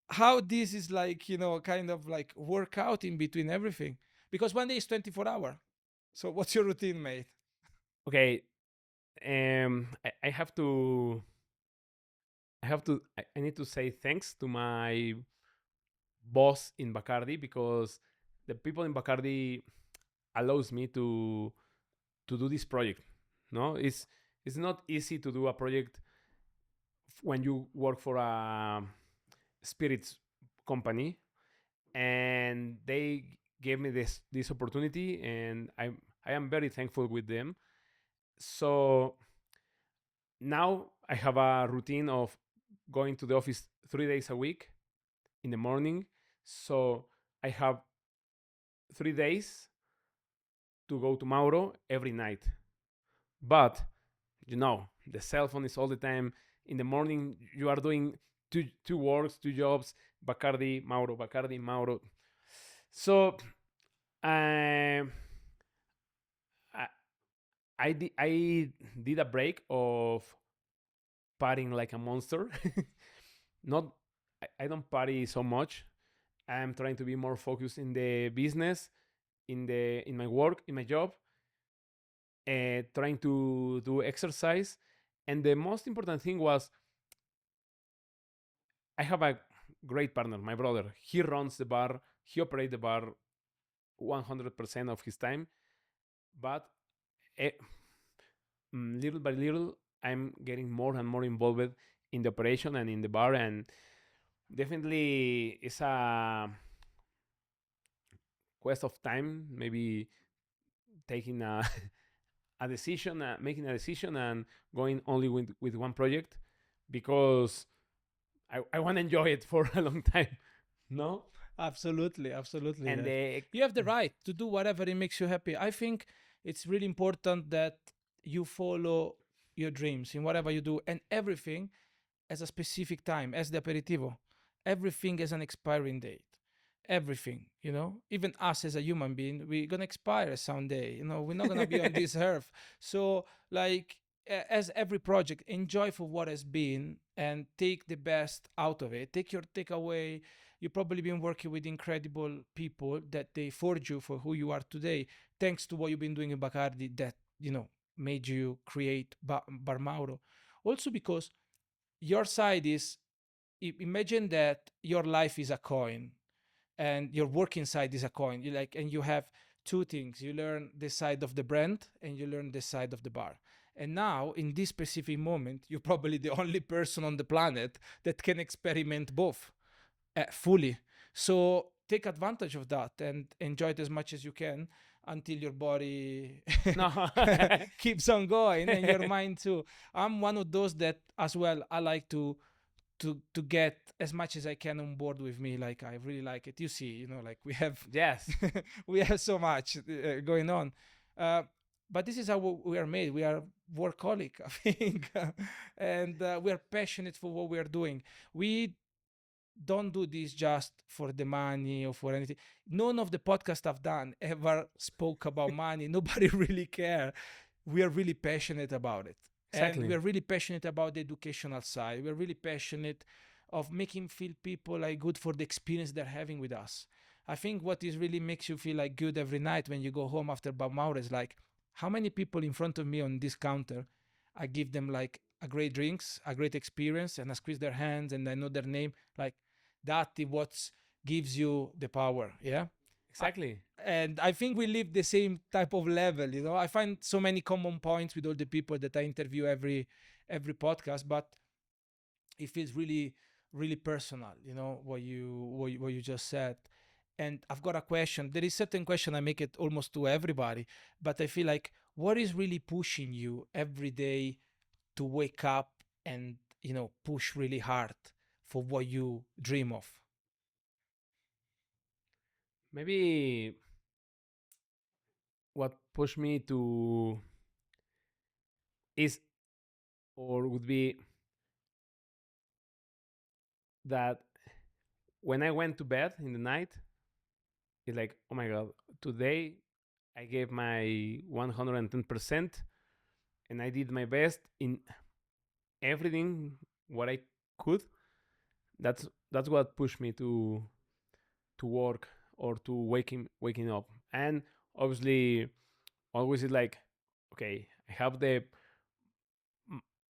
how this is like, kind of like work out in between everything. Because one day is 24 hour. So what's your routine, mate? Okay. I have to. I need to say thanks to my boss in Bacardi because the people in Bacardi allows me to do this project. No, it's not easy to do a project when you work for a spirits company, and they gave me this opportunity, and I am very thankful with them. So now I have a routine of going to the office 3 days a week in the morning. So I have 3 days to go to Mauro every night. But the cell phone is all the time. In the morning, you are doing two works, two jobs, Bacardi, Mauro, Bacardi, Mauro. So I I, I did a break of partying like a monster. Not I don't party so much. I'm trying to be more focused in the business, in my work, in my job, trying to do exercise. And the most important thing was I have a great partner, my brother. He runs the bar, he operates the bar 100% of his time. But eh, little by little, I'm getting more and more involved in the operation and in the bar. And definitely, it's a quest of time, maybe taking a decision, making a decision, and going only with one project because I want to enjoy it for a long time. No, Absolutely, absolutely. and You have the right to do whatever it makes you happy. I think it's really important that you follow your dreams in whatever you do, and everything has a specific time, as the aperitivo. Everything has an expiring date. Everything, even us as a human being, we're gonna expire someday. We're not gonna be on this earth. So, like, as every project, enjoy for what has been and take the best out of it. Take your takeaway. You've probably been working with incredible people that they forge you for who you are today, thanks to what you've been doing in Bacardi that, made you create Bar Mauro. Also because your side is, imagine that your life is a coin and your working side is a coin. And you have two things. You learn the side of the brand and you learn the side of the bar. And now, in this specific moment, you're probably the only person on the planet that can experiment both fully. So take advantage of that and enjoy it as much as you can. until your body No. keeps on going and your mind too. I'm one of those that as well. I like to get as much as I can on board with me. Like I really like it. You see, like we have Yes. we have so much going on. Uh, but this is how we are made. We are workaholic, I think, and we are passionate for what we are doing. We don't do this just for the money or for anything. None of the podcasts I've done ever spoke about money. Nobody really care. We are really passionate about it. And we Exactly. are really passionate about the educational side. We're really passionate of making feel people like good for the experience they're having with us. I think what is really makes you feel like good every night when you go home after Bar Mauro is like how many people in front of me on this counter, I give them like a great drinks, a great experience, and I squeeze their hands and I know their name. Like that is what gives you the power. Yeah. I, Exactly. and I think we live the same type of level. I find so many common points with all the people that I interview every podcast, but it feels really really personal. What you just said. And I've got a question. There is certain question I make it almost to everybody, but I feel like what is really pushing you every day to wake up and push really hard for what you dream of. Maybe what pushed me to is or would be that when I went to bed in the night, it's like, oh my God, today I gave my 110% and I did my best in everything what I could. That's what pushed me to work or to waking up. And obviously, always is like, okay, I have the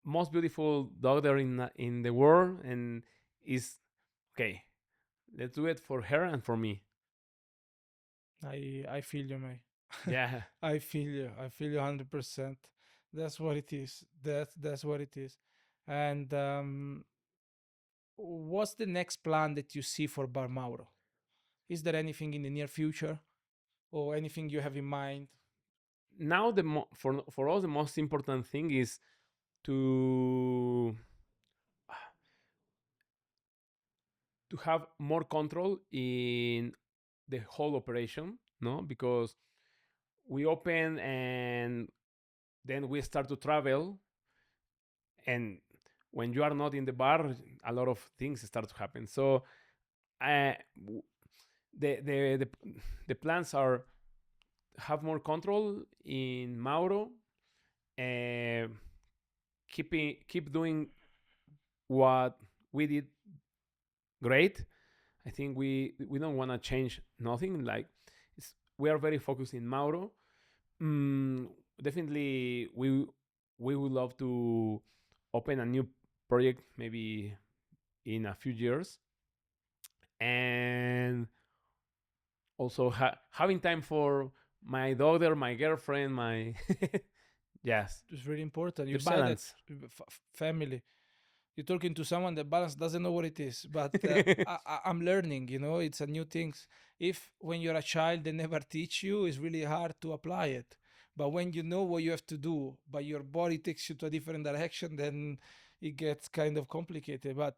most beautiful daughter in the world, and is okay. Let's do it for her and for me. I feel you, mate. Yeah. I feel you. I feel you 100%. That's what it is. That's what it is. And what's the next plan that you see for Bar Mauro? Is there anything in the near future or anything you have in mind? Now for us the most important thing is to to have more control in the whole operation, no? Because we open and then we start to travel, and when you are not in the bar, a lot of things start to happen. So uh, the, the the the plans are have more control in Mauro, uh, keep doing what we did great. I think we don't want to change nothing. Like we are very focused in Mauro. Mm, Definitely, we would love to open a new project maybe in a few years, and also having time for my daughter, my girlfriend, my yes, It's really important. the You said that balance. family. You're talking to someone that balance doesn't know what it is, but I'm learning. It's a new things. If when you're a child they never teach you, it's really hard to apply it. But when you know what you have to do, but your body takes you to a different direction, then it gets kind of complicated. But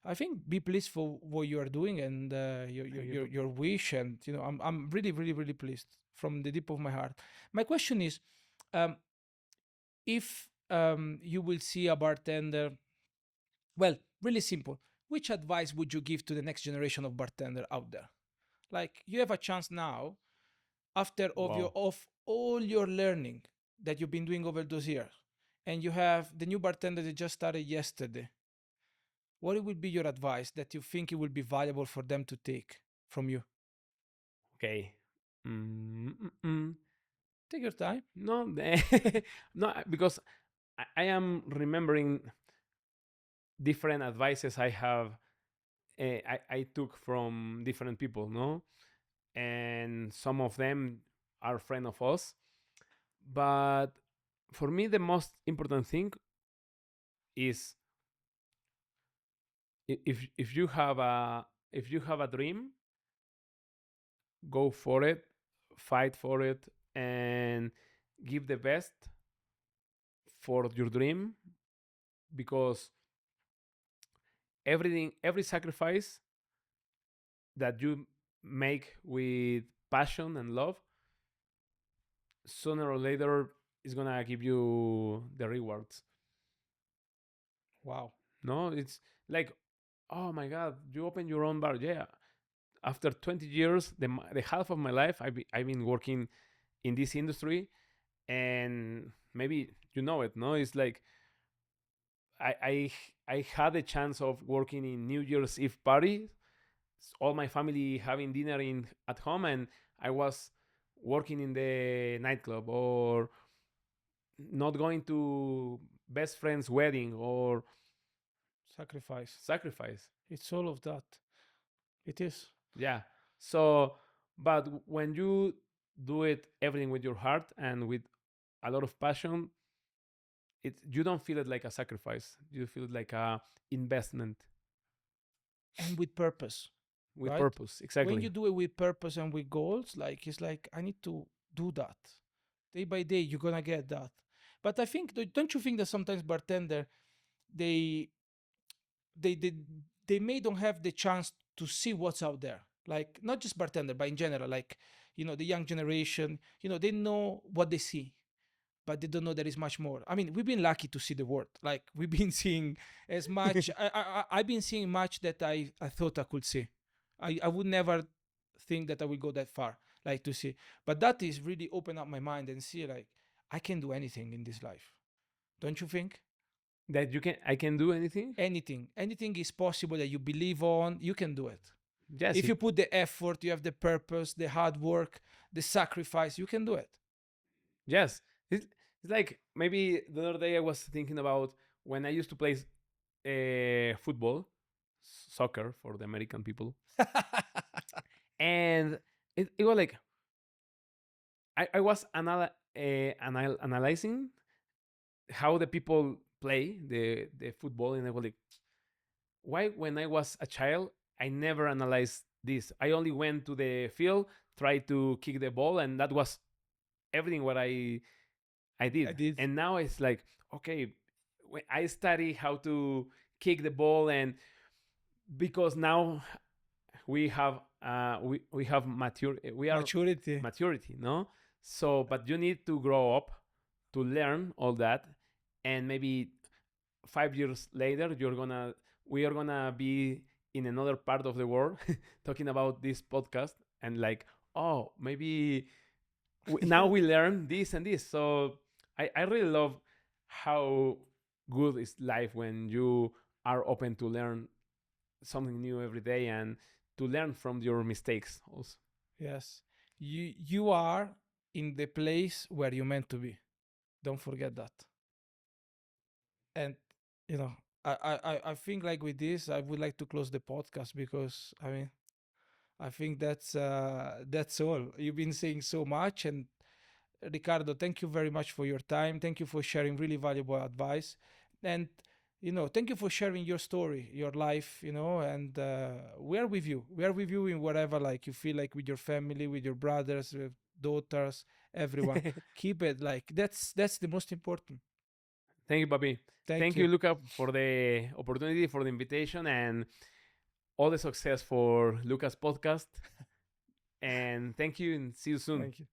I think be pleased for what you are doing and your, your Thank you. your your wish, and I'm really really really pleased from the deep of my heart. My question is, um, if you will see a bartender, well, really simple. Which advice would you give to the next generation of bartender out there? Like you have a chance now, after Wow. of all your learning that you've been doing over those years, and you have the new bartender that just started yesterday. What would be your advice that you think it would be valuable for them to take from you? Okay. Mm, mm, mm. Take your time. No, no, because I am remembering different advices I have. I took from different people, no, and some of them are friend of us. But for me, the most important thing is if you have a dream, go for it, fight for it, and give the best for your dream, because every sacrifice that you make with passion and love, sooner or later is gonna give you the rewards. Wow. No, it's like, oh my god, you open your own bar. Yeah, after 20 years, the half of my life, I've been working in this industry, and maybe you know it. No, it's like I I I had a chance of working in New Year's Eve party, all my family having dinner in at home, and I was working in the nightclub, or not going to best friend's wedding, or Sacrifice. sacrifice. It's all of that. It is. Yeah. So, but when you do it everything with your heart and with a lot of passion, it you don't feel it like a sacrifice. You feel it like a investment And with purpose, with right? purpose. When Exactly. you do it with purpose and with goals, like it's like I need to do that. Day by day, you're gonna get that. But I think, don't you think that sometimes bartender they they they they may don't have the chance to see what's out there. Like not just bartender, but in general, like the young generation, they know what they see, but they don't know there is much more. I mean, we've been lucky to see the world. Like we've been seeing as much. I've been seeing much that I thought I could see. I would never think that I will go that far, like to see. But that is really open up my mind and see like I can do anything in this life. Don't you think? That I can do anything. Anything is possible that you believe on. You can do it. Yes, If you put the effort, you have the purpose, the hard work, the sacrifice, you can do it. yes. It's like maybe the other day I was thinking about when I used to play football, soccer for the American people, and it was like I was analyzing how the people play the football, and I was like, why when I was a child I never analyzed this. I only went to the field, tried to kick the ball, and that was everything what I I did. did. And now it's like, okay, when I study how to kick the ball, and because now we have we are Maturity. maturity, no? So, but you need to grow up to learn all that, and maybe 5 years later we are gonna be in another part of the world talking about this podcast, and like, oh, maybe now we learn this and this. So I really love how good is life when you are open to learn something new every day, and to learn from your mistakes also. Yes. You are in the place where you're meant to be. Don't forget that. And you know, I think like with this, I would like to close the podcast because I mean I think that's all. You've been saying so much, and Ricardo, thank you very much for your time. Thank you for sharing really valuable advice, and thank you for sharing your story, your life. And we are with you. We are with you in whatever like you feel like with your family, with your brothers, with daughters, everyone. Keep it like that's the most important. Thank you, Bobby. Thank Thank you, you. Luca, for the opportunity, for the invitation, and all the success for Luca's podcast. And thank you, and see you soon. Thank you.